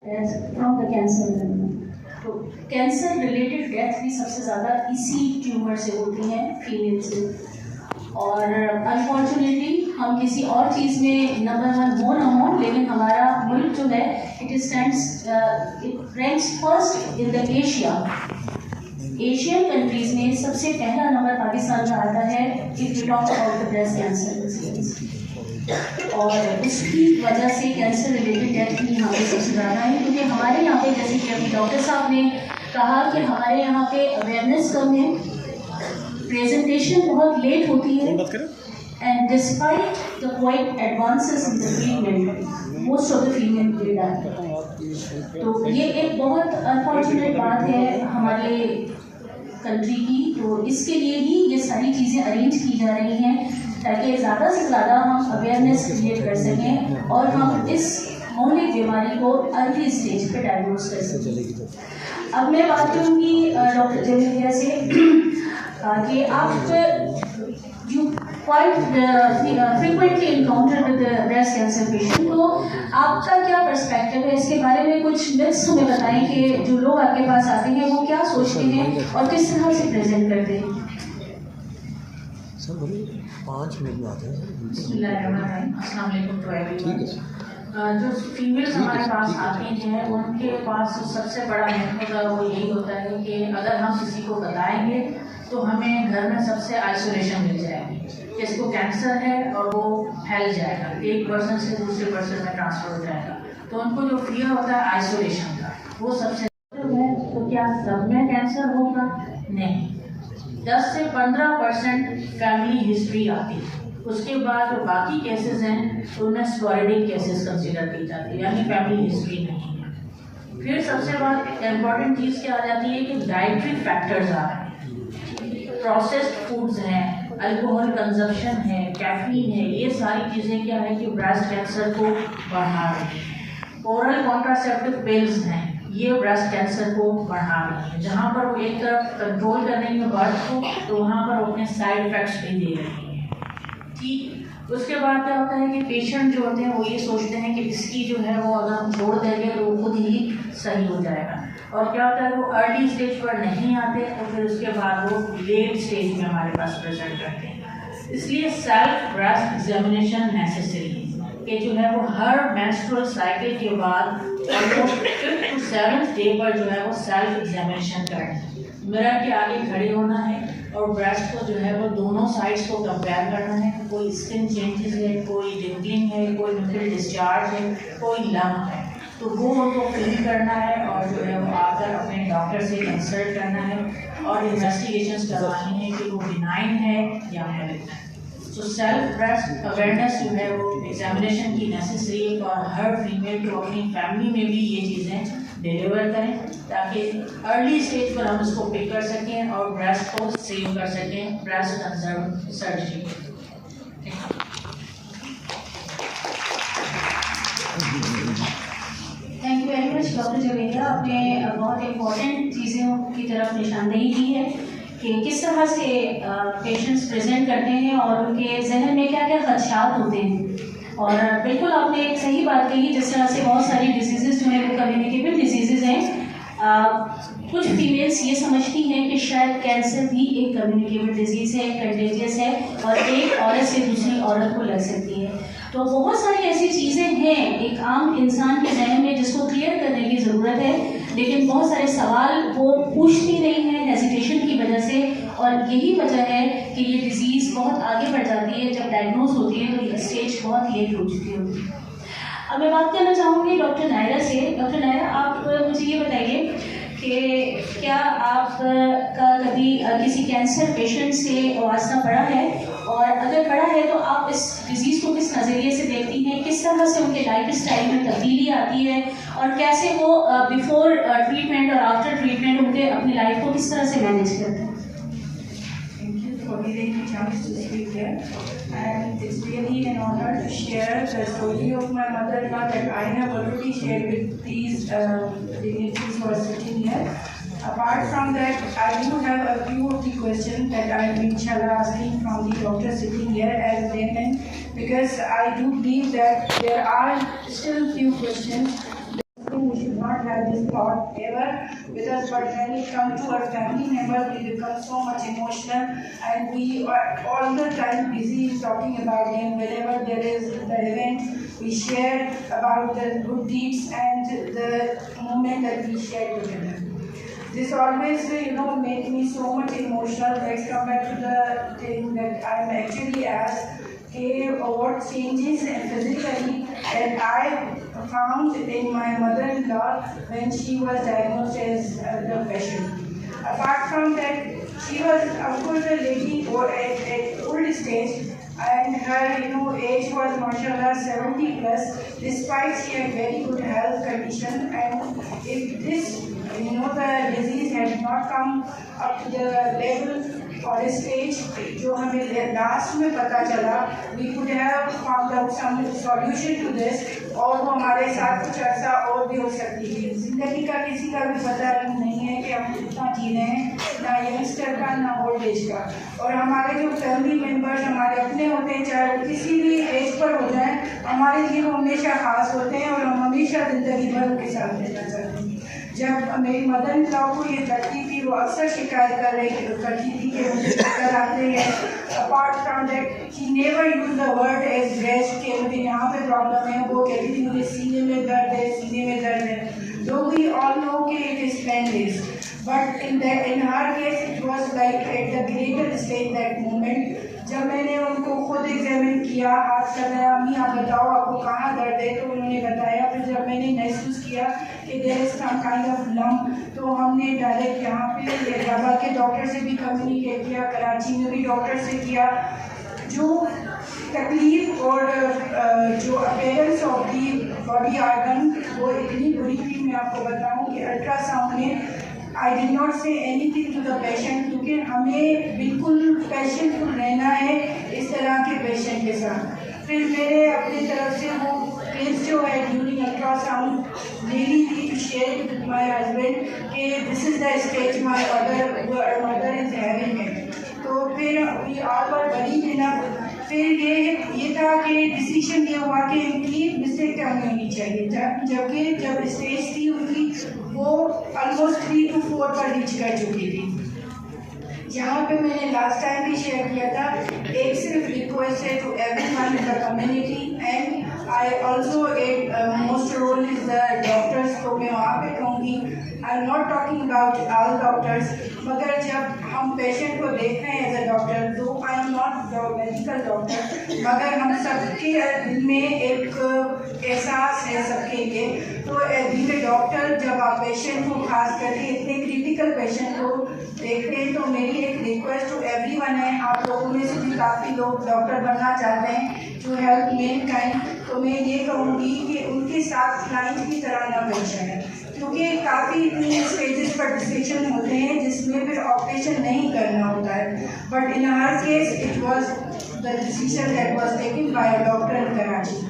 From the cancer. तो cancer related death भी सबसे ज़्यादा इसी ट्यूमर से होती हैं, फीमेल से। और अनफॉर्चुनेटली हम किसी और चीज़ में नंबर 1 हो ना हो, लेकिन हमारा मुल्क जो है it ranks first in the Asian countries में सबसे पहला नंबर पाकिस्तान का आता है if you talk about the breast cancer. और उसकी वजह से कैंसर रिलेटेड डेथ भी यहाँ पे सबसे ज़्यादा है, क्योंकि हमारे यहाँ पे जैसे कि अभी डॉक्टर साहब ने कहा कि हमारे यहाँ पे अवेयरनेस कम है, प्रेजेंटेशन बहुत लेट होती है, and despite the quite advances in the treatment most of the female will die. तो ये एक बहुत अनफॉर्चुनेट बात है हमारे कंट्री की। तो इसके लिए ही ये सारी चीज़ें अरेंज की जा रही हैं ताकि ज़्यादा से ज़्यादा हम अवेयरनेस क्रिएट कर सकें और हम इस मौलिक बीमारी को अर्ली स्टेज पे डायग्नोज कर सकें। अब मैं बात करूँगी डॉक्टर जमीलिया से कि आप you quite frequently encounter with breast cancer patient, तो आपका क्या पर्सपेक्टिव है इसके बारे में? कुछ मिथ्स हमें बताएं कि जो लोग आपके पास आते हैं वो क्या सोचते हैं और किस तरह से प्रेजेंट करते हैं। 5 मिनट में आते हैं। अस्सलाम वालेकुम टू एवरीवन। जो फीमेल्स हमारे पास आती हैं उनके पास सबसे बड़ा महत्व वो यही होता है कि अगर हम किसी को बताएंगे तो हमें घर में सबसे आइसोलेशन मिल जाएगी कि इसको कैंसर है और वो फैल जाएगा, एक पर्सन से दूसरे पर्सन में ट्रांसफर हो जाएगा। तो उनको जो फियर होता है आइसोलेशन का, वो सबसे है। तो क्या सब में कैंसर होगा? नहीं, 10 से 15% फैमिली हिस्ट्री आती है। उसके बाद जो बाकी केसेस हैं उनमें स्पोरेडिक केसेस कंसिडर की जाती है, यानी फैमिली हिस्ट्री नहीं है। फिर सबसे बाद इम्पॉर्टेंट चीज़ क्या आ जाती है कि डाइटरी फैक्टर्स आ रहे हैं, प्रोसेस्ड फूड्स हैं, अल्कोहल कंजप्शन है, कैफीन है, ये सारी चीज़ें क्या है कि ब्रेस्ट कैंसर को बढ़ा रही हैं। ओरल कॉन्ट्रासेप्टिव पिल्स हैं, ये ब्रेस्ट कैंसर को बढ़ा रही है। जहाँ पर वो एक तरफ कंट्रोल करने में बर्थ हो तो वहाँ पर अपने साइड इफेक्ट्स भी दे रही हैं। ठीक, उसके बाद क्या होता है कि पेशेंट जो होते हैं वो ये सोचते हैं कि इसकी जो है वो अगर हम छोड़ देंगे तो वो खुद ही सही हो जाएगा। और क्या होता है वो अर्ली स्टेज पर नहीं आते तो फिर उसके बाद वो लेट स्टेज में हमारे पास प्रेजेंट करते हैं। इसलिए सेल्फ ब्रेस्ट एग्जामिनेशन नेसेसरी है कि जो है वो हर मेंस्ट्रुअल साइकिल के बाद और 5th to 7th डे पर जो है वो सेल्फ एग्जामिनेशन करना है। मिरर के आगे खड़े होना है और ब्रेस्ट को जो है वो दोनों साइड्स को कंपेयर करना है। कोई स्किन चेंजेस है, कोई डिंपलिंग है, कोई निकल डिस्चार्ज है, कोई लम्प है, तो वो उनको फील करना है और जो है वो आकर अपने डॉक्टर से कंसल्ट करना है और इन्वेस्टिगेशंस करवानी है कि वो बिनाइन है या मैलिग्नेंट। तो सेल्फ ब्रेस्ट अवेयरनेस जो है वो एग्जामिनेशन की नेसेसरी है और हर फीमेल को अपनी फैमिली में भी ये चीज़ें डिलीवर करें ताकि अर्ली स्टेज पर हम इसको पिक कर सकें और ब्रेस्ट को सेव कर सकें breast conserve surgery. Thank you very much doctor Javeria, आपने बहुत इम्पोर्टेंट चीज़ों की तरफ निशानदेही की है कि किस तरह से पेशेंट्स प्रेजेंट करते हैं और उनके जहन में क्या क्या खदशात होते हैं। और बिल्कुल आपने एक सही बात कही, जिस तरह से बहुत सारी डिजीज़ जो है वो कम्युनिकेबल डिजीज़ हैं। कुछ फीमेल्स ये समझती हैं कि शायद कैंसर भी एक कम्युनिकेबल डिजीज़ है, कंटेजियस है और एक औरत से दूसरी औरत को लग सकती है। तो बहुत सारी ऐसी चीज़ें हैं एक आम इंसान के जहन में जिसको क्लियर करने की ज़रूरत है, लेकिन बहुत सारे सवाल वो पूछती नहीं है हेजिटेशन की वजह से। और यही वजह है कि ये डिज़ीज़ बहुत आगे बढ़ जाती है, जब डायग्नोज होती है तो ये स्टेज बहुत लेट हो चुकी होती है। अब मैं बात करना चाहूँगी डॉक्टर नायरा से। डॉक्टर नायरा, आप मुझे ये बताइए कि क्या आपका कभी किसी कैंसर पेशेंट से वास्ता पड़ा है, और अगर पड़ा है तो आप इस डिज़ीज़ को किस नज़रिए से देखती हैं, किस तरह से उनके लाइफ स्टाइल में तब्दीली आती है और कैसे वो बिफोर ट्रीटमेंट और आफ्टर ट्रीटमेंट उनके अपनी लाइफ को किस तरह से मैनेज करते हैं? For giving me a chance to speak here, and it's really an honor to share the story of my mother-in-law that I have already shared with these dignitaries who are sitting here. Apart from that, I do have a few of the questions that I am inshallah asking from the doctors sitting here as laymen, because I do believe that there are still few questions that we should this thought ever with us, but when it comes to our family members, we become so much emotional, and we are all the time busy talking about them. Whenever there is the event, we share about the good deeds and the moment that we share together. This always, make me so much emotional. Let's come back to the thing that I'm actually asked, what changes physically that I found in my mother-in-law when she was diagnosed as the patient. Apart from that, she was, of course, a lady at old stage, and her age was mashallah 70 plus, despite she had very good health condition. And if this the disease had not come up to the level or a stage जो हमें last में पता चला, we could have found out some solution to this, और वो हमारे साथ कुछ अर्सा और भी हो सकती थी। जिंदगी का किसी का भी पता नहीं है कि हम कितना जी रहे हैं, ना यंगस्टर का ना ओल्ड एज का। और हमारे जो फैमिली मेम्बर्स हमारे अपने होते हैं, चाहे वो किसी भी एज पर हो जाए, हमारे लिए वो हमेशा खास होते हैं और हम हमेशा ज़िंदगी भर उनके साथ रहना चाहते हैं। जब मेरी मदर-इन-लॉ को ये लगती थी, वो अक्सर शिकायत करती थी कि मुझे चक्कर आते हैं। Apart from that she never use the word as rest कि मुझे यहाँ पे प्रॉब्लम है, वो कहती थी मुझे सीने में दर्द है, सीने में दर्द है। दो वी ऑल नो कि it is painless, but in her case it was like at the greater stage that moment। जब मैंने उनको खुद एग्जामिन किया, हाथ लगाया, अम्मी आप बताओ आपको कहाँ दर्द है, तो उन्होंने बताया। फिर जब मैंने महसूस किया कि there is some kind of lump, तो हमने डायरेक्ट यहाँ पे हैदराबाद के डॉक्टर से भी कम्युनिकेट किया, कराची में भी डॉक्टर से किया। जो तकलीफ और जो appearance of the body organ वो इतनी बुरी थी, मैं आपको बताऊँ कि अल्ट्रासाउंड में I did not say anything to the patient, क्योंकि हमें बिल्कुल पेशेंट को रहना है इस तरह के पेशेंट के साथ। फिर मेरे अपनी तरफ से वो केस जो है ड्यूरिंग अल्ट्रासाउंड लेनी थी to share with my husband कि this is the stage my mother is having it. तो फिर we all were very enough. फिर ये था कि डिसीजन ये हुआ कि इनकी मिस्टेक क्या होनी चाहिए, जबकि जब स्टेज थी उनकी वो ऑलमोस्ट 3 to 4 पर रीच कर चुकी थी। यहाँ पे मैंने लास्ट टाइम भी शेयर किया था, एक सिर्फ रिक्वेस्ट है to everyone in the community, and I also एक most role is the doctors. तो मैं वहाँ पे कहूँगी, I am not talking about all doctors, मगर जब हम पेशेंट को देख रहे हैं एज अ डॉक्टर, तो आई एम नॉट मेडिकल डॉक्टर, मगर हम सबके दिल में एक एहसास है सबके लिए। तो एज ए डॉक्टर जब आप पेशेंट को खास करके इतने क्रिटिकल पेशेंट को देखते हैं, तो मेरी एक रिक्वेस्ट टू एवरीवन है, आप लोगों में से भी काफ़ी लोग डॉक्टर बनना चाहते हैं टू हेल्प मैनकाइंड, तो मैं ये कहूँगी कि उनके साथ क्लाइंट की तरह ना पेश आए, क्योंकि काफ़ी इतनी स्टेजेस पर डिसीजन होते हैं जिसमें फिर ऑपरेशन नहीं करना होता है। But in her case it was the decision that was taken by a doctor in Karachi.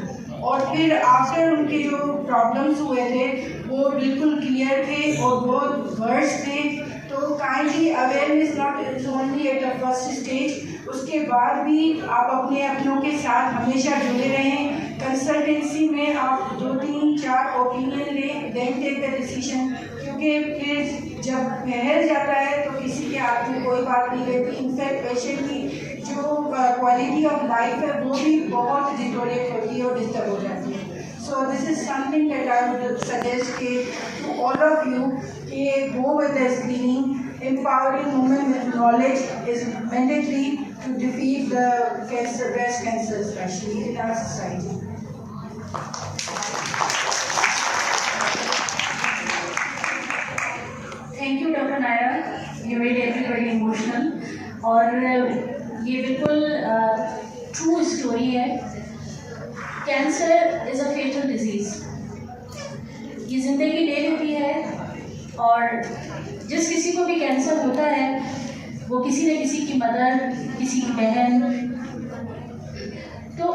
और फिर आफ्टर उनके जो प्रॉब्लम्स हुए थे वो बिल्कुल क्लियर थे और बहुत वर्स थे। तो kindly awareness not is only at the first stage, उसके बाद भी आप अपने अपनों के साथ हमेशा जुड़े रहें। कंसल्टेंसी में आप 2, 3, 4 ओपिनियन लें, देन टेक द डिसीजन, क्योंकि फिर जब बहर जाता है तो किसी के हाथ में कोई बात नहीं रहती। इनफैक्ट पेशेंट की जो क्वालिटी ऑफ लाइफ है वो भी बहुत डिटोरेट होती है और डिस्टर्ब हो जाती है। So this is something that I would suggest to all of you, go with the screening. Empowering women with knowledge is mandatory to defeat the cancer, breast cancer especially in our society. Thank you Dr. Nair, you made everybody emotional और ये बिल्कुल true story है। Cancer is a fatal disease, ये ज़िंदगी ले लेती है और जिस किसी को भी कैंसर होता है वो किसी न किसी की मदर, किसी की बहन, तो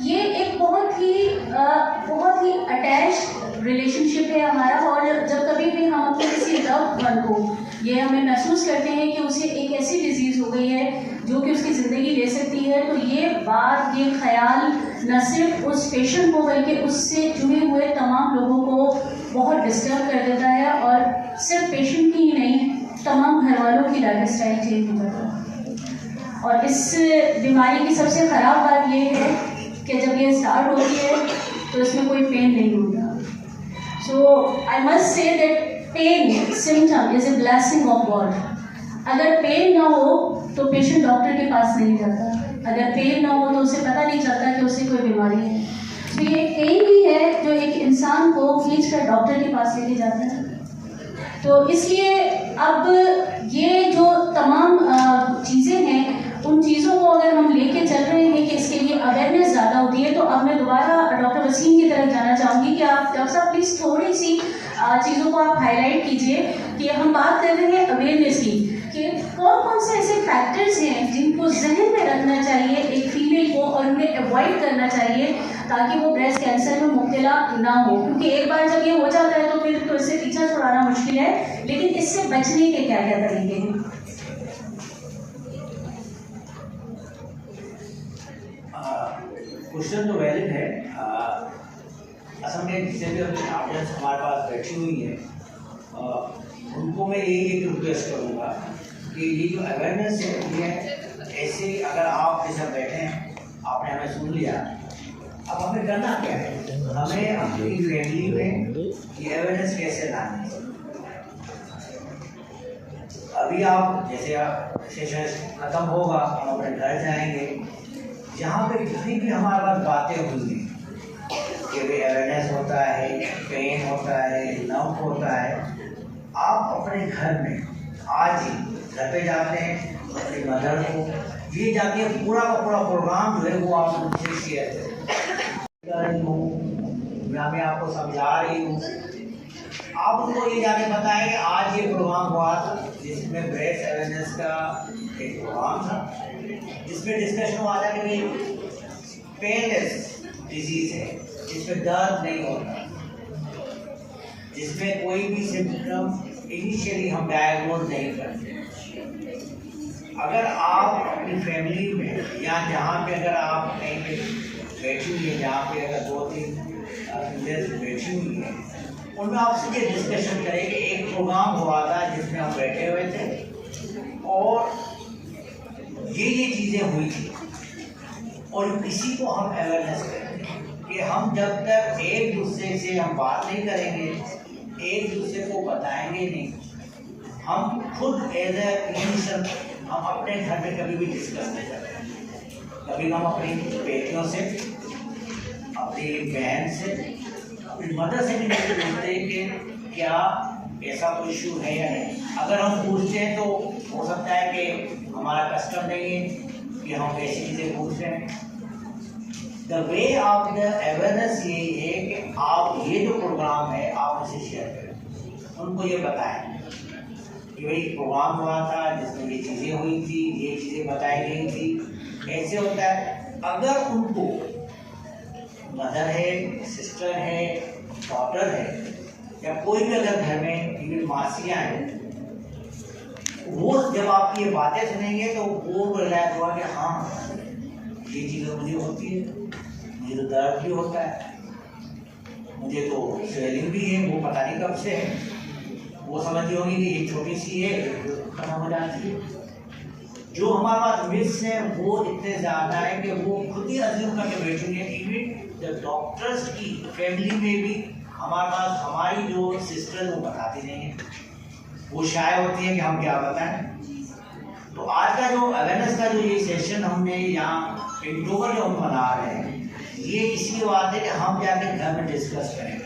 ये एक बहुत ही अटैच्ड रिलेशनशिप है हमारा। और जब कभी भी हम अपने किसी लव्ड वन को ये हमें महसूस करते हैं कि उसे एक ऐसी डिजीज़ हो गई है जो कि उसकी ज़िंदगी ले सकती है, तो ये बात, ये ख्याल न सिर्फ उस पेशेंट को बल्कि उससे जुड़े हुए तमाम लोगों को बहुत डिस्टर्ब कर देता है सिर्फ पेशेंट की ही नहीं, तमाम घर वालों की लाइफ स्टाइल चेंज हो जाता है। और इस बीमारी की सबसे ख़राब बात ये है कि जब ये स्टार्ट होती है तो इसमें कोई पेन नहीं होता। So I must say that pain symptom is a blessing of God. अगर पेन ना हो तो पेशेंट डॉक्टर के पास नहीं जाता, अगर पेन ना हो तो उसे पता नहीं चलता कि उसे कोई बीमारी है। तो ये पेन ही है जो एक इंसान को खींच कर डॉक्टर के पास लेके जाता है। तो इसलिए अब ये जो तमाम चीज़ें हैं, उन चीज़ों को अगर हम लेके चल रहे हैं कि इसके लिए अवेयरनेस ज़्यादा होती है, तो अब मैं दोबारा डॉक्टर वसीम की तरफ जाना चाहूँगी कि आप डॉक्टर साहब प्लीज़ थोड़ी सी चीज़ों को आप हाईलाइट कीजिए कि हम बात कर रहे हैं अवेयरनेस की, कि कौन कौन से ऐसे फैक्टर्स हैं जिनको जहन में रखना चाहिए एक फीमेल को और उन्हें अवॉइड करना चाहिए ताकि वो ब्रेस्ट कैंसर में मुब्तला ना हो। क्योंकि एक बार जब ये हो जाता है तो फिर तो इससे पीछा छुड़ाना मुश्किल है, लेकिन इससे बचने के क्या क्या तरीके हैं? क्वेश्चन तो वैलिड है। असल में जितने भी अपनी ऑडियंस हमारे पास बैठी हुई है, उनको मैं यही एक रिक्वेस्ट करूँगा कि ये जो अवेयरनेस है ये ऐसे अगर आप जैसे बैठे हैं, आपने हमें सुन लिया, अब हमें करना क्या है? हमें अपनी फैमिली में ये अवेयरनेस कैसे लानी है? अभी आप जैसे सेशन ख़त्म होगा, हम अपने घर जाएंगे, जहाँ पे जितनी भी हमारे पास बातें हुई हैं कि भाई अवेयरनेस होता है, पेन होता है, नर्व होता है, आप अपने घर में आज ही घर पे जाते हैं, अपनी मदर को ये जाके पूरा का पूरा प्रोग्राम जो है वो आप उनसे शेयर कर रही हूँ या मैं आपको समझा रही हूँ। आप उनको ये जाके बताएं कि आज ये प्रोग्राम हुआ था जिसमें ब्रेस्ट अवेयरनेस का एक प्रोग्राम था, जिसमें डिस्कशन हुआ था कि भाई पेनलेस डिजीज़ है, जिसमें दर्द नहीं होता, जिसमें कोई भी सिम्टम इनिशियली हम डायग्नोज नहीं करते। अगर आप अपनी फैमिली में या जहाँ पे अगर आप कहीं पे बैठी हुई है, जहाँ पे अगर 2-3 फीमेल्स बैठी हुई हैं, उनमें आपसे ये डिस्कशन करें कि एक प्रोग्राम हुआ था जिसमें हम बैठे हुए थे और ये चीज़ें हुई थी, और इसी को हम अवेयरनेस करेंगे कि हम जब तक एक दूसरे से हम बात नहीं करेंगे, एक दूसरे को बताएंगे नहीं, हम खुद एज ए क्लिनिशियन हम अपने घर में कभी भी डिस्कस नहीं करते। कभी हम अपनी बेटियों से, अपनी बहन से, अपनी मदर से भी नहीं पूछते कि क्या ऐसा कोई इशू है या नहीं। अगर हम पूछते हैं तो हो सकता है कि हमारा कस्टम नहीं है कि हम ऐसी चीज़ें पूछ रहे हैं। The way of the awareness ये है कि आप ये जो प्रोग्राम है आप उसे शेयर करें, उनको ये बताएं कि भाई प्रोग्राम हुआ था जिसमें ये चीज़ें हुई थी, ये चीज़ें बताई गई थी। ऐसे होता है अगर उनको मदर है, सिस्टर है, डॉटर है या कोई भी अगर घर में इवन मासियाँ हैं, वो जब आपकी ये बातें सुनेंगे तो वो रिलैक्स हुआ कि हाँ ये चीज़ें मुझे होती है, मुझे तो दर्द भी होता है, मुझे तो स्वेलिंग भी है, वो पता नहीं कब से है। वो समझती होंगी कि एक छोटी सी है खत्म हो जाती है। जो हमारे पास मिथ्स हैं वो इतने ज़्यादा है कि वो खुद ही अज्यूम करके बैठेंगे। इवन जब डॉक्टर्स की फैमिली में भी हमारे पास हमारी जो सिस्टर वो बताती नहीं है, वो शाय होती है कि हम क्या बताएं। तो आज का जो अवेयरनेस का जो ये सेशन हमने यहाँ इंटोवर जो हम बना रहे हैं, ये इसलिए बात है कि हम जाकर घर में डिस्कस करें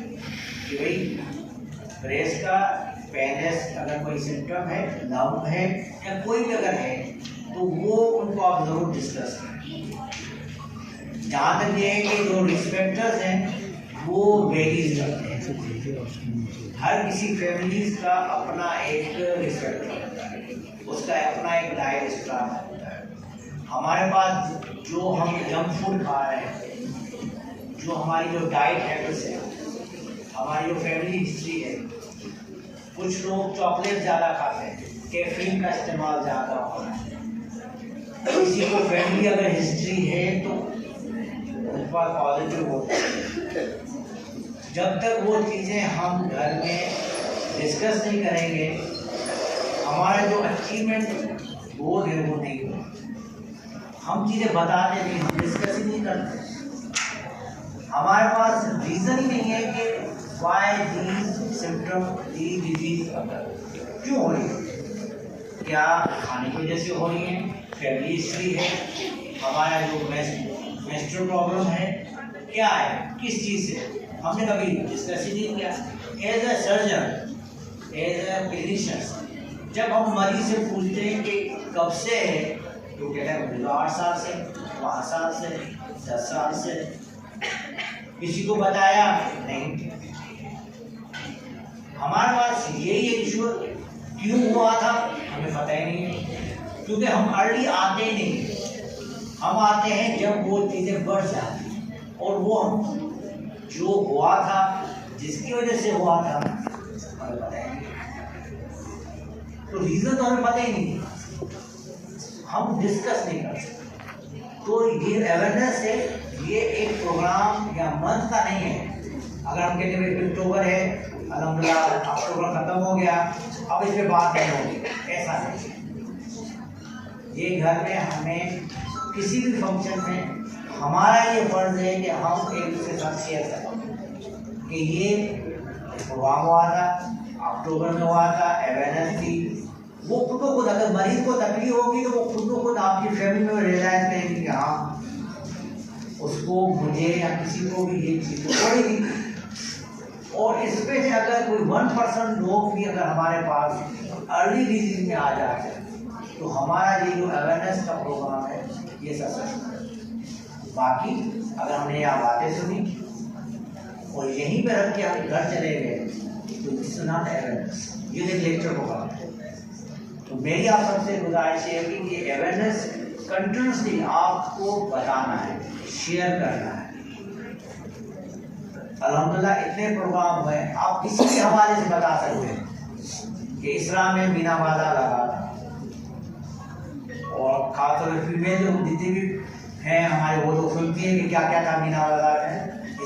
कि भाई ब्रेस्ट का पेनलेस अगर कोई सिम्टम है, नर्व है या कोई भी अगर है तो वो उनको आप ज़रूर डिस्कस करें। जहाँ तक ये है कि जो रिस्पेक्टर्स हैं वो वेरीज करते हैं। हर किसी फैमिलीज का अपना एक रिस्पेक्टर होता है, उसका अपना एक लाइफ स्टाइल होता है। हमारे पास जो हम जंक फूड खा रहे हैं, जो हमारी जो डाइट हैबिट्स है, हमारी जो फैमिली हिस्ट्री है, कुछ लोग चॉकलेट ज़्यादा खाते हैं, कैफीन का इस्तेमाल ज़्यादा हो रहा है। किसी को फैमिली अगर हिस्ट्री है तो उनके पास पॉजिटिव होता है। जब तक वो चीज़ें हम घर में डिस्कस नहीं करेंगे, हमारा जो अचीवमेंट गोल है वो नहीं होगा। हम चीज़ें बताते नहीं, हम डिस्कस ही नहीं करते। हमारे पास रीज़न ही नहीं है कि why these symptom the disease क्यों हो रही है। क्या खाने की वजह से हो रही है, फैमिली हिस्ट्री है, हमारा जो मेंस्ट्रुअल प्रॉब्लम है, क्या है, किस चीज़ से, हमने कभी डिस्कस ही नहीं किया। As a surgeon, as a clinician, जब हम मरीज से पूछते हैं कि कब से है, तो कहते हैं मुझे 8 साल से, 5 साल से, 10 साल से। किसी को बताया नहीं। हमारे पास यही इशू क्यों हुआ था हमें पता ही नहीं है, क्योंकि हम अर्ली आते ही नहीं। हम आते हैं जब वो चीज़ें बढ़ जाती हैं, और वो हम जो हुआ था, जिसकी वजह से हुआ था, हमें पता ही नहीं। तो रीज़न तो हमें पता ही नहीं, हम डिस्कस नहीं कर सकते। तो ये अवेयरनेस है, ये एक प्रोग्राम या मंथ का नहीं है। अगर हम कहते हैं अक्टूबर है, अल्हम्दुलिल्लाह अक्टूबर ख़त्म हो गया, अब इस पर बात नहीं होगी, ऐसा नहीं। ये घर में हमें किसी भी फंक्शन में हमारा ये फर्ज है कि हम एक दूसरे के साथ शेयर करें कि ये प्रोग्राम हुआ था, अक्टूबर में हुआ था, अवेयरनेस थी। वो खुद को खुद, अगर मरीज को तकलीफ होगी तो वो खुद को खुद आपकी फैमिली में रियलाइज करेंगे कि हाँ, उसको, मुझे या किसी को भी ये चीज़ पड़ेगी। और इसमें से अगर कोई 1% लोग भी अगर हमारे पास अर्ली डिजीज में आ जाते हैं, तो हमारा ये जो अवेयरनेस का प्रोग्राम है ये सक्सेसफुल है। बाकी अगर हमने यहाँ बातें सुनी और यहीं पे रख के हम घर चले गए, तो दिस इज नॉट अवेयरनेस, ये एक लेक्चर प्रोग्राम है। तो मेरी आप सबसे गुजारिश है कि ये अवेयरनेस कंटिन्यूसली आपको बताना है, शेयर करना है। अल्हम्दुलिल्लाह इतने प्रोग्राम हुए, आप किसी भी हवाले से बता सकते हैं कि इस्लाम में मीना वाला लगा था, और खासतौर पर फीमेल जो जितने भी हैं हमारे, वो लोग सुनती हैं कि क्या क्या था मीना वाला में,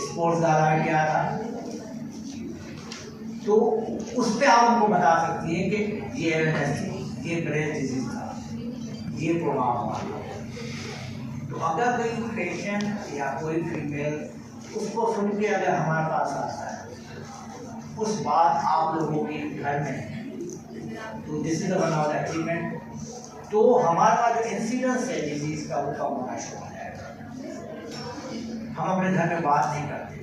स्पोर्ट्स गाला में क्या था। तो उस पर आप उनको बता सकती हैं कि ये अवेयरनेस थी, ये ब्रेस्ट डिजीज था, ये प्रोग्राम हुआ। तो अगर कोई पेशेंट या कोई फीमेल उसको सुन के अगर हमारे पास आता है, उस बात आप लोगों के घर में, तो this is one of the achievement. तो हमारे पास जो इंसिडेंस है डिजीज का, वो कम होना शुरू हो जाएगा। हम अपने घर में बात नहीं करते,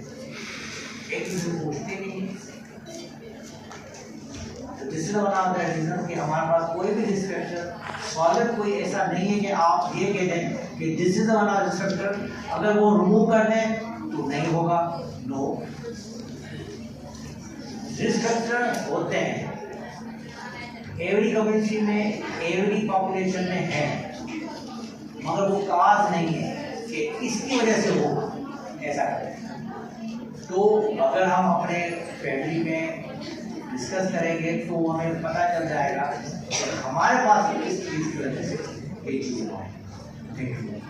एक दूसरे को पूछते नहीं। तो this is one of the reason कि हमारे पास कोई भी डिस्कशन सॉल्व कोई ऐसा नहीं है कि आप ये कह दें कि this is one of destructor, अगर वो रिमूव कर दें तो नहीं होगा। नो, डिस्ट्रक्टर होते हैं, एवरी कम्युनिटी में, एवरी पॉपुलेशन में है, मगर वो काज नहीं है कि इसकी वजह से होगा ऐसा करें। तो अगर हम अपने फैमिली में डिस्कस करेंगे तो हमें पता चल जाएगा कि हमारे पास किस चीज़ की वजह से ये चीज़ है। Thank you.